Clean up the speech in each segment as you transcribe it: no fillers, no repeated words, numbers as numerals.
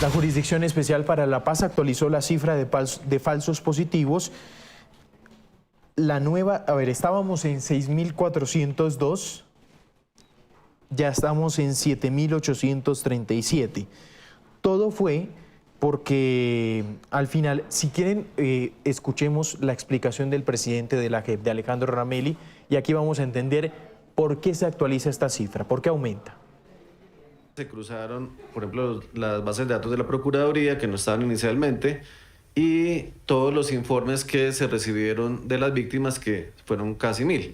La Jurisdicción Especial para la Paz actualizó la cifra de falsos positivos. La nueva, estábamos en 6.402, ya estamos en 7.837. Todo fue porque al final, si quieren, escuchemos la explicación del presidente de la JEP, de Alejandro Ramelli, y aquí vamos a entender por qué se actualiza esta cifra, por qué aumenta. Se cruzaron, por ejemplo, las bases de datos de la Procuraduría que no estaban inicialmente y todos los informes que se recibieron de las víctimas, que fueron casi 1.000.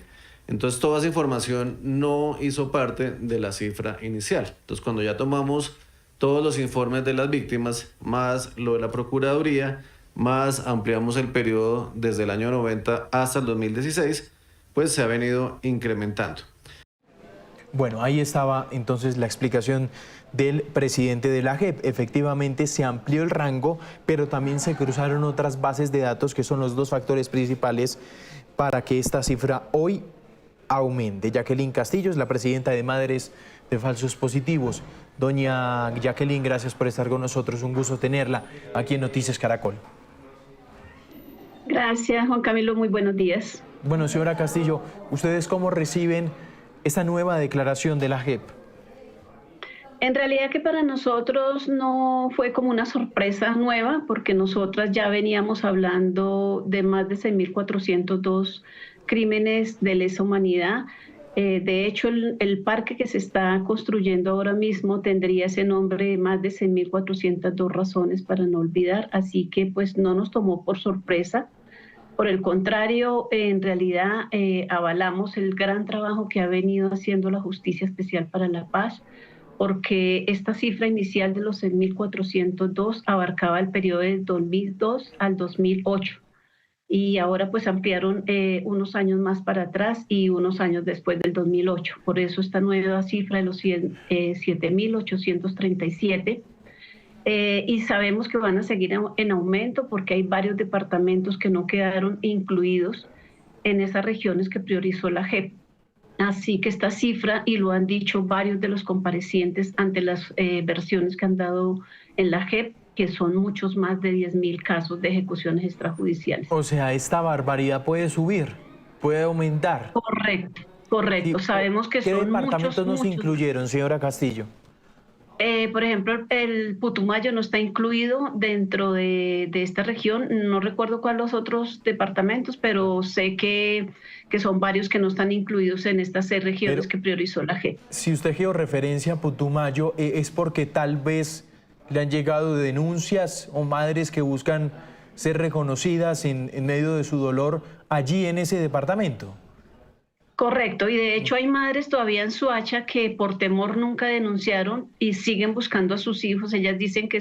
Entonces, toda esa información no hizo parte de la cifra inicial. Entonces, cuando ya tomamos todos los informes de las víctimas, más lo de la Procuraduría, más ampliamos el periodo desde el año 90 hasta el 2016, pues se ha venido incrementando. Bueno, ahí estaba entonces la explicación del presidente de la JEP. Efectivamente se amplió el rango, pero también se cruzaron otras bases de datos que son los dos factores principales para que esta cifra hoy aumente. Jacqueline Castillo es la presidenta de Madres de Falsos Positivos. Doña Jacqueline, gracias por estar con nosotros. Un gusto tenerla aquí en Noticias Caracol. Gracias, Juan Camilo. Muy buenos días. Bueno, señora Castillo, ¿ustedes cómo reciben esta nueva declaración de la JEP? En realidad que para nosotros no fue como una sorpresa nueva, porque nosotras ya veníamos hablando de más de 6.402 crímenes de lesa humanidad. De hecho, el parque que se está construyendo ahora mismo tendría ese nombre de más de 6.402 razones para no olvidar, así que pues no nos tomó por sorpresa. Por el contrario, en realidad avalamos el gran trabajo que ha venido haciendo la Justicia Especial para la Paz, porque esta cifra inicial de los 6.402 abarcaba el periodo del 2002 al 2008 y ahora pues ampliaron unos años más para atrás y unos años después del 2008. Por eso esta nueva cifra de los 7.837. Y sabemos que van a seguir en aumento porque hay varios departamentos que no quedaron incluidos en esas regiones que priorizó la JEP. Así que esta cifra, y lo han dicho varios de los comparecientes ante las versiones que han dado en la JEP, que son muchos más de 10.000 casos de ejecuciones extrajudiciales. O sea, esta barbaridad puede subir, puede aumentar. Correcto, correcto. Sí. Sabemos que ¿Qué son departamentos nos incluyeron, señora Castillo? Por ejemplo, el Putumayo no está incluido dentro de esta región. No recuerdo cuáles los otros departamentos, pero sé que son varios que no están incluidos en estas 6 regiones que priorizó la JEP. Si usted georreferencia a Putumayo, ¿es porque tal vez le han llegado denuncias o madres que buscan ser reconocidas en medio de su dolor allí en ese departamento? Correcto, y de hecho hay madres todavía en Soacha que por temor nunca denunciaron y siguen buscando a sus hijos. Ellas dicen que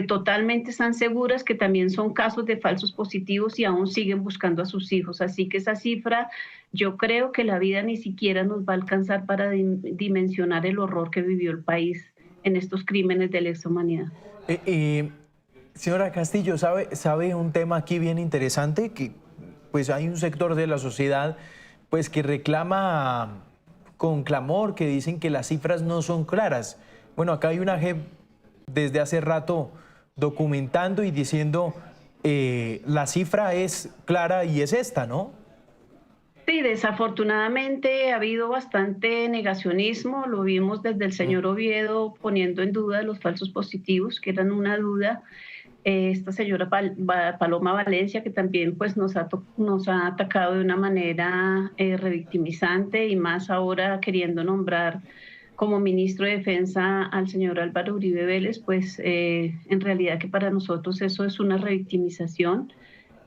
totalmente están seguras, que también son casos de falsos positivos y aún siguen buscando a sus hijos. Así que esa cifra, yo creo que la vida ni siquiera nos va a alcanzar para dimensionar el horror que vivió el país en estos crímenes de lesa humanidad. Señora Castillo, ¿sabe un tema aquí bien interesante? Que pues hay un sector de la sociedad pues que reclama con clamor, que dicen que las cifras no son claras. Bueno, acá hay una JEP desde hace rato documentando y diciendo la cifra es clara y es esta, ¿no? Sí, desafortunadamente ha habido bastante negacionismo. Lo vimos desde el señor Oviedo poniendo en duda los falsos positivos, que eran una duda. Esta señora Paloma Valencia, que también pues, nos ha atacado de una manera revictimizante y más ahora queriendo nombrar como ministro de Defensa al señor Álvaro Uribe Vélez, pues en realidad que para nosotros eso es una revictimización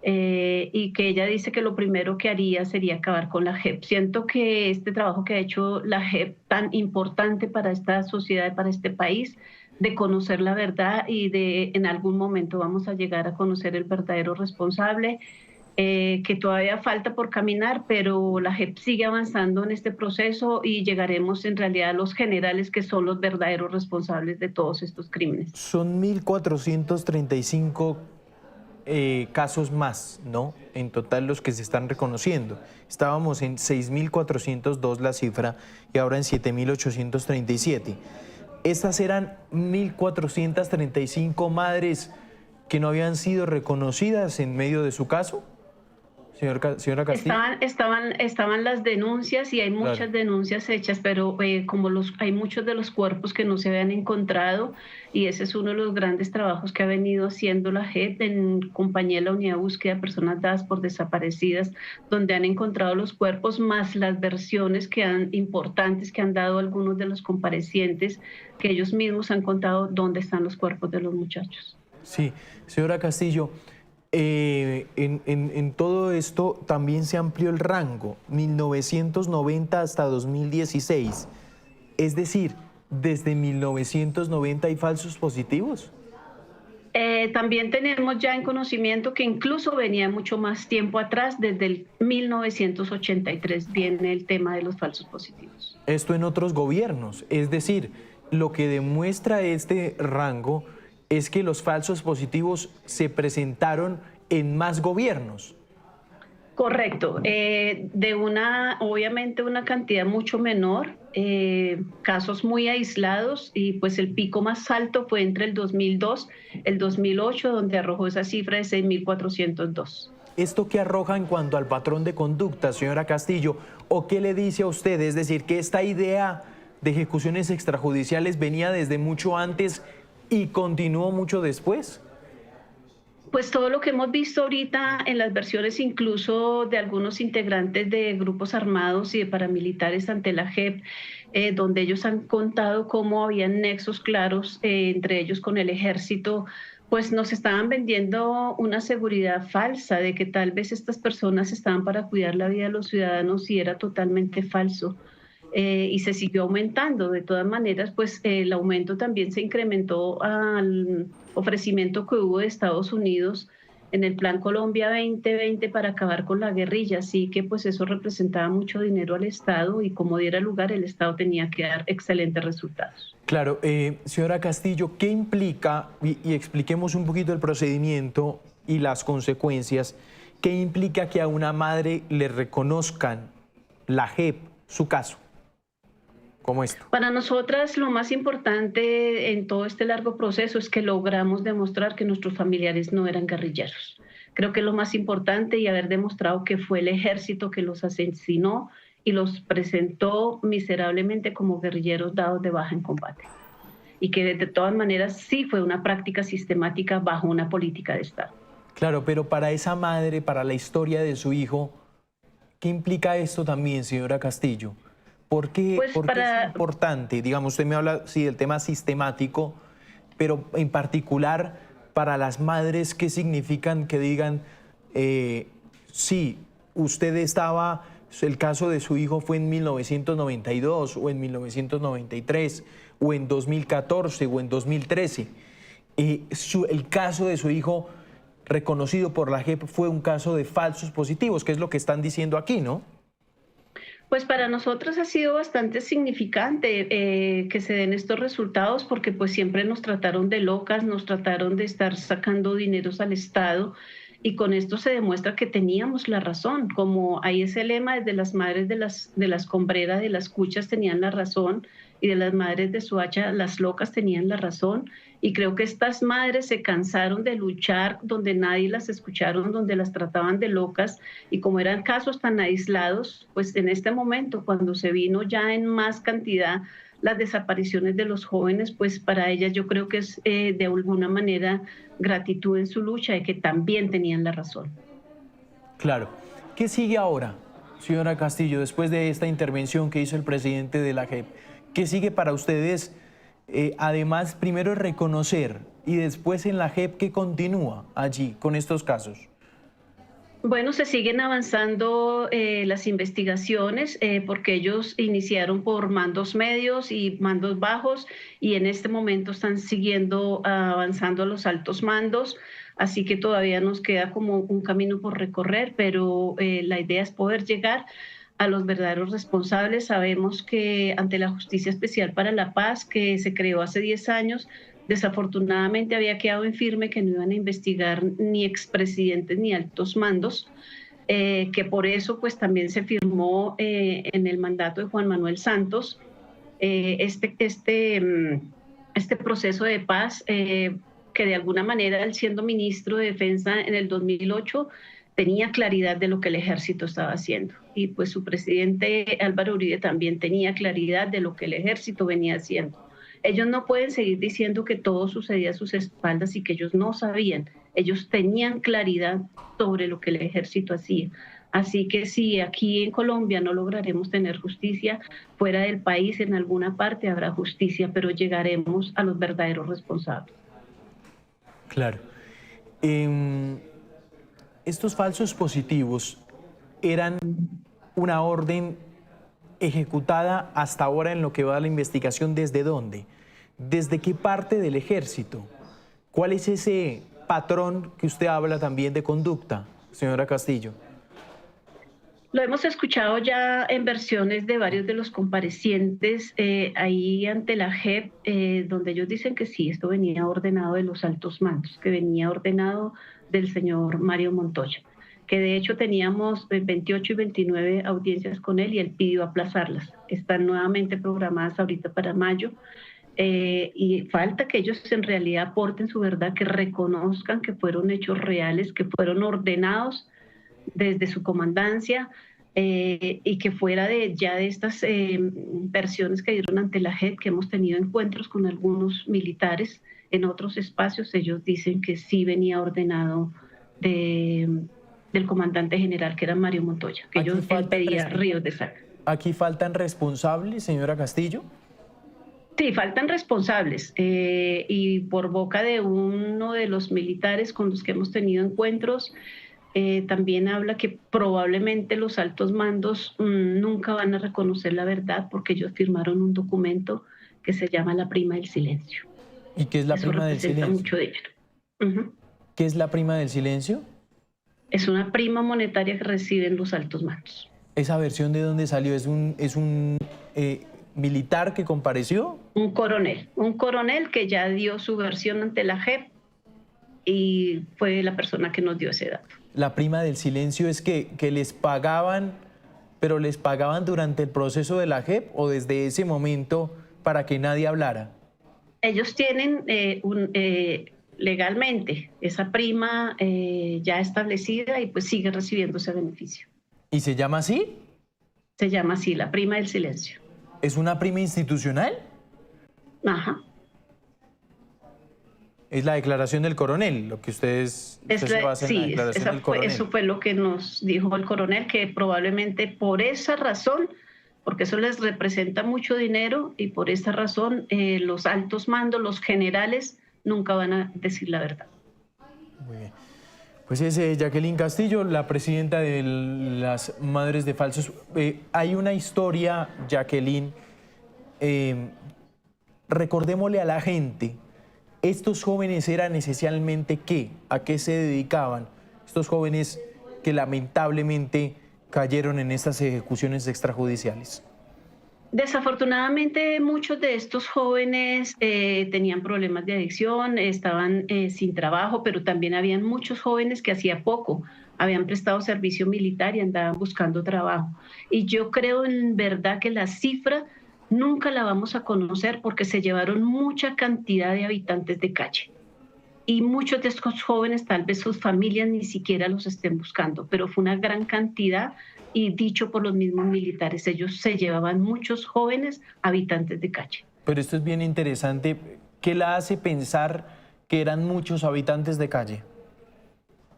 y que ella dice que lo primero que haría sería acabar con la JEP. Siento que este trabajo que ha hecho la JEP tan importante para esta sociedad y para este país, de conocer la verdad y de en algún momento vamos a llegar a conocer el verdadero responsable, que todavía falta por caminar, pero la JEP sigue avanzando en este proceso y llegaremos en realidad a los generales que son los verdaderos responsables de todos estos crímenes. Son 1.435 casos más, ¿no? En total los que se están reconociendo. Estábamos en 6.402 la cifra y ahora en 7.837. Estas eran 1.435 madres que no habían sido reconocidas en medio de su caso, señora Castillo. Estaban las denuncias y hay muchas Claro. denuncias hechas, pero como hay muchos de los cuerpos que no se habían encontrado, y ese es uno de los grandes trabajos que ha venido haciendo la JEP en compañía de la Unidad de Búsqueda de Personas Dadas por Desaparecidas, donde han encontrado los cuerpos, más las versiones importantes que han dado algunos de los comparecientes, que ellos mismos han contado dónde están los cuerpos de los muchachos. Sí, señora Castillo, en todo esto también se amplió el rango, 1990 hasta 2016. Es decir, ¿desde 1990 hay falsos positivos? También tenemos ya en conocimiento que incluso venía mucho más tiempo atrás, desde el 1983 viene el tema de los falsos positivos. Esto en otros gobiernos, es decir, lo que demuestra este rango es que los falsos positivos se presentaron en más gobiernos. Correcto, obviamente una cantidad mucho menor, casos muy aislados, y pues el pico más alto fue entre el 2002 y el 2008, donde arrojó esa cifra de 6.402. ¿Esto qué arroja en cuanto al patrón de conducta, señora Castillo? ¿O qué le dice a usted? Es decir, que esta idea de ejecuciones extrajudiciales venía desde mucho antes y continuó mucho después. Pues todo lo que hemos visto ahorita en las versiones incluso de algunos integrantes de grupos armados y de paramilitares ante la JEP, donde ellos han contado cómo habían nexos claros entre ellos con el ejército, pues nos estaban vendiendo una seguridad falsa de que tal vez estas personas estaban para cuidar la vida de los ciudadanos, y era totalmente falso. Y se siguió aumentando. De todas maneras, pues el aumento también se incrementó al ofrecimiento que hubo de Estados Unidos en el Plan Colombia 2020 para acabar con la guerrilla, así que pues eso representaba mucho dinero al Estado, y como diera lugar, el Estado tenía que dar excelentes resultados. Claro, señora Castillo, ¿qué implica, y expliquemos un poquito el procedimiento y las consecuencias, qué implica que a una madre le reconozcan la JEP su caso? ¿Cómo esto? Para nosotras lo más importante en todo este largo proceso es que logramos demostrar que nuestros familiares no eran guerrilleros. Creo que lo más importante, y haber demostrado que fue el ejército que los asesinó y los presentó miserablemente como guerrilleros dados de baja en combate. Y que de todas maneras sí fue una práctica sistemática bajo una política de Estado. Claro, pero para esa madre, para la historia de su hijo, ¿qué implica esto también, señora Castillo? ¿Por qué, Pues por qué es importante? Digamos, usted me habla, sí, del tema sistemático, pero en particular para las madres, ¿qué significan que digan, sí, usted estaba, el caso de su hijo fue en 1992 o en 1993 o en 2014 o en 2013? El caso de su hijo reconocido por la JEP fue un caso de falsos positivos, que es lo que están diciendo aquí, ¿no? Pues para nosotros ha sido bastante significante que se den estos resultados, porque pues siempre nos trataron de locas, nos trataron de estar sacando dineros al Estado, y con esto se demuestra que teníamos la razón. Como hay ese lema, desde las madres de las Combreras, de las Cuchas tenían la razón, y de las madres de Soacha, las locas tenían la razón. Y creo que estas madres se cansaron de luchar donde nadie las escucharon, donde las trataban de locas, y como eran casos tan aislados, pues en este momento, cuando se vino ya en más cantidad las desapariciones de los jóvenes, pues para ellas yo creo que es de alguna manera gratitud en su lucha de que también tenían la razón. Claro. ¿Qué sigue ahora, señora Castillo, después de esta intervención que hizo el presidente de la JEP? ¿Qué sigue para ustedes? Además, primero es reconocer, y después en la JEP, ¿qué continúa allí con estos casos? Bueno, se siguen avanzando las investigaciones porque ellos iniciaron por mandos medios y mandos bajos, y en este momento están siguiendo avanzando a los altos mandos, así que todavía nos queda como un camino por recorrer, pero la idea es poder llegar a los verdaderos responsables. Sabemos que ante la Justicia Especial para la Paz, que se creó hace 10 años, desafortunadamente había quedado en firme que no iban a investigar ni expresidentes ni altos mandos, que por eso pues también se firmó en el mandato de Juan Manuel Santos este proceso de paz, que de alguna manera él, siendo ministro de Defensa en el 2008, tenía claridad de lo que el ejército estaba haciendo. Y pues su presidente Álvaro Uribe también tenía claridad de lo que el ejército venía haciendo. Ellos no pueden seguir diciendo que todo sucedía a sus espaldas y que ellos no sabían. Ellos tenían claridad sobre lo que el ejército hacía. Así que si aquí en Colombia no lograremos tener justicia, fuera del país, en alguna parte habrá justicia, pero llegaremos a los verdaderos responsables. Claro. Estos falsos positivos eran una orden ejecutada hasta ahora en lo que va a la investigación. ¿Desde dónde? ¿Desde qué parte del ejército? ¿Cuál es ese patrón que usted habla también de conducta, señora Castillo? Lo hemos escuchado ya en versiones de varios de los comparecientes ahí ante la JEP, donde ellos dicen que sí, esto venía ordenado de los altos mandos, que venía ordenado del señor Mario Montoya, que de hecho teníamos 28 y 29 audiencias con él y él pidió aplazarlas. Están nuevamente programadas ahorita para mayo. Y falta que ellos en realidad aporten su verdad, que reconozcan que fueron hechos reales, que fueron ordenados desde su comandancia, y que fuera de estas versiones que dieron ante la JEP, que hemos tenido encuentros con algunos militares en otros espacios, ellos dicen que sí venía ordenado del comandante general, que era Mario Montoya, que él pedía ríos de sangre. ¿Aquí faltan responsables, señora Castillo? Sí, faltan responsables, y por boca de uno de los militares con los que hemos tenido encuentros, también habla que probablemente los altos mandos nunca van a reconocer la verdad porque ellos firmaron un documento que se llama la prima del silencio. ¿Y qué es la prima del silencio? Mucho dinero. ¿Qué es la prima del silencio? Es una prima monetaria que reciben los altos mandos. ¿Esa versión de dónde salió? ¿Es un militar que compareció? Un coronel que ya dio su versión ante la JEP y fue la persona que nos dio ese dato. La prima del silencio es que les pagaban, pero les pagaban durante el proceso de la JEP o desde ese momento para que nadie hablara. Ellos tienen legalmente esa prima ya establecida y pues sigue recibiendo ese beneficio. ¿Y se llama así? Se llama así, la prima del silencio. ¿Es una prima institucional? Ajá. Es la declaración del coronel, lo que ustedes se basan en la declaración del coronel. Eso fue lo que nos dijo el coronel, que probablemente por esa razón, porque eso les representa mucho dinero y por esa razón los altos mandos, los generales, nunca van a decir la verdad. Muy bien. Pues es Jacqueline Castillo, la presidenta de las Madres de Falsos. Hay una historia, Jacqueline, recordémosle a la gente. ¿Estos jóvenes eran esencialmente qué? ¿A qué se dedicaban? Estos jóvenes que lamentablemente cayeron en estas ejecuciones extrajudiciales. Desafortunadamente muchos de estos jóvenes tenían problemas de adicción, estaban sin trabajo, pero también habían muchos jóvenes que hacía poco habían prestado servicio militar y andaban buscando trabajo. Y yo creo en verdad que la cifra nunca la vamos a conocer porque se llevaron mucha cantidad de habitantes de calle. Y muchos de estos jóvenes, tal vez sus familias ni siquiera los estén buscando, pero fue una gran cantidad y dicho por los mismos militares, ellos se llevaban muchos jóvenes habitantes de calle. Pero esto es bien interesante. ¿Qué la hace pensar que eran muchos habitantes de calle?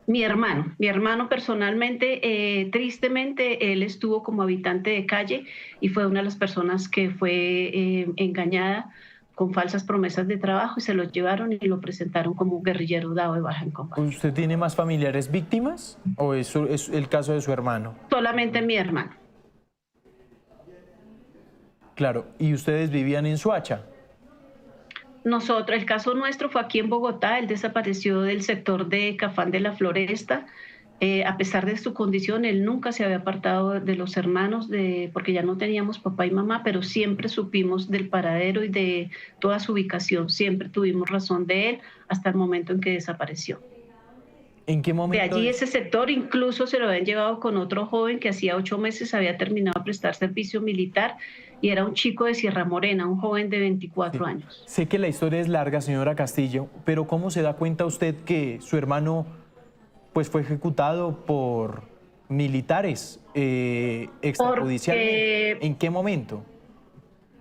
Mi hermano personalmente, tristemente, él estuvo como habitante de calle y fue una de las personas que fue engañada con falsas promesas de trabajo y se lo llevaron y lo presentaron como guerrillero dado de baja en combate. ¿Usted tiene más familiares víctimas o eso es el caso de su hermano? Solamente mi hermano. Claro, ¿y ustedes vivían en Soacha? Nosotros, el caso nuestro fue aquí en Bogotá, él desapareció del sector de Cafán de la Floresta. A pesar de su condición, él nunca se había apartado de los hermanos, porque ya no teníamos papá y mamá, pero siempre supimos del paradero y de toda su ubicación. Siempre tuvimos razón de él hasta el momento en que desapareció. ¿En qué De momento? allí ese sector incluso se lo habían llevado con otro joven que hacía 8 meses había terminado de prestar servicio militar y era un chico de Sierra Morena, un joven de 24 Sí. años. Sé que la historia es larga, señora Castillo, pero ¿cómo se da cuenta usted que su hermano pues fue ejecutado por militares extrajudicialmente? Porque ¿En qué momento?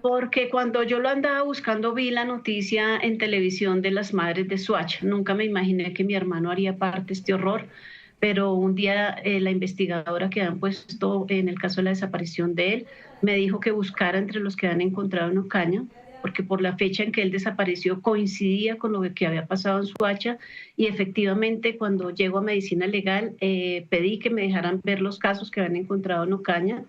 Porque cuando yo lo andaba buscando vi la noticia en televisión de las madres de Soacha. Nunca me imaginé que mi hermano haría parte de este horror, pero un día la investigadora que han puesto en el caso de la desaparición de él me dijo que buscara entre los que han encontrado en Ocaña, porque por la fecha en que él desapareció coincidía con lo que había pasado en Soacha y efectivamente cuando llego a Medicina Legal pedí que me dejaran ver los casos que habían encontrado en Ocaña.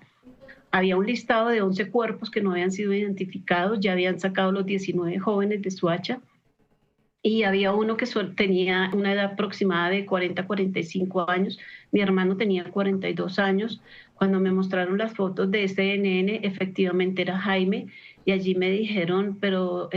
Había un listado de 11 cuerpos que no habían sido identificados, ya habían sacado los 19 jóvenes de Soacha y había uno que tenía una edad aproximada de 40 a 45 años, mi hermano tenía 42 años. Cuando me mostraron las fotos de CNN, efectivamente era Jaime y allí me dijeron, pero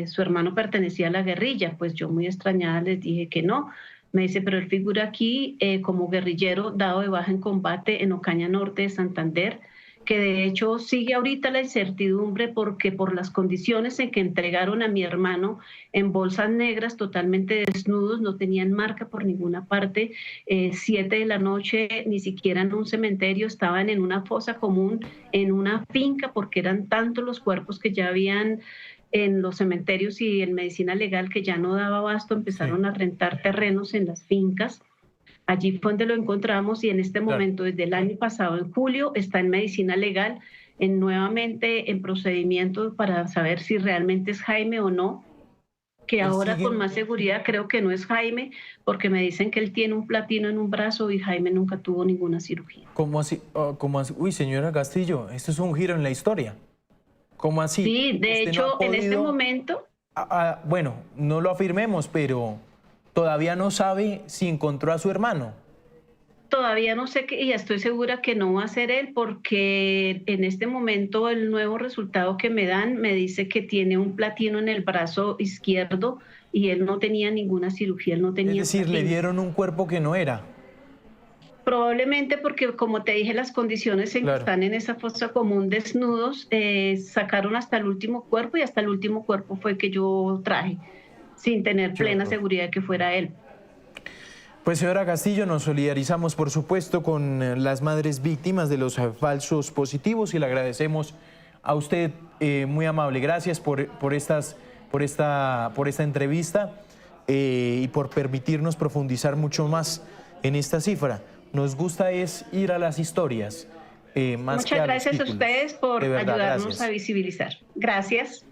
su hermano pertenecía a la guerrilla, pues yo muy extrañada les dije que no. Me dice, pero él figura aquí como guerrillero dado de baja en combate en Ocaña Norte de Santander, que de hecho sigue ahorita la incertidumbre porque por las condiciones en que entregaron a mi hermano en bolsas negras, totalmente desnudos, no tenían marca por ninguna parte, 7 de la noche, ni siquiera en un cementerio, estaban en una fosa común, en una finca, porque eran tantos los cuerpos que ya habían en los cementerios y en medicina legal que ya no daba abasto, empezaron a rentar terrenos en las fincas. Allí fue donde lo encontramos y en este momento, desde el año pasado, en julio, está en medicina legal, nuevamente en procedimiento para saber si realmente es Jaime o no, que ahora con más seguridad creo que no es Jaime, porque me dicen que él tiene un platino en un brazo y Jaime nunca tuvo ninguna cirugía. ¿Cómo así? ¿Cómo así? Uy, señora Castillo, esto es un giro en la historia. ¿Cómo así? Sí, de ¿Usted hecho, no ha en este podido- momento... Bueno, no lo afirmemos, pero todavía no sabe si encontró a su hermano. Todavía no sé qué, y estoy segura que no va a ser él, porque en este momento el nuevo resultado que me dan me dice que tiene un platino en el brazo izquierdo y él no tenía ninguna cirugía, él no tenía Es decir, le platino. dieron un cuerpo que no era. Probablemente porque, como te dije, las condiciones en que Claro. están en esa fosa común desnudos, sacaron hasta el último cuerpo y hasta el último cuerpo fue que yo traje, sin tener Qué plena horror. seguridad de que fuera él. Pues señora Castillo, nos solidarizamos por supuesto con las madres víctimas de los falsos positivos y le agradecemos a usted, muy amable. Gracias por esta entrevista y por permitirnos profundizar mucho más en esta cifra. Nos gusta es ir a las historias, más que Muchas a los gracias a títulos. ustedes por De verdad, ayudarnos gracias. a visibilizar. Gracias.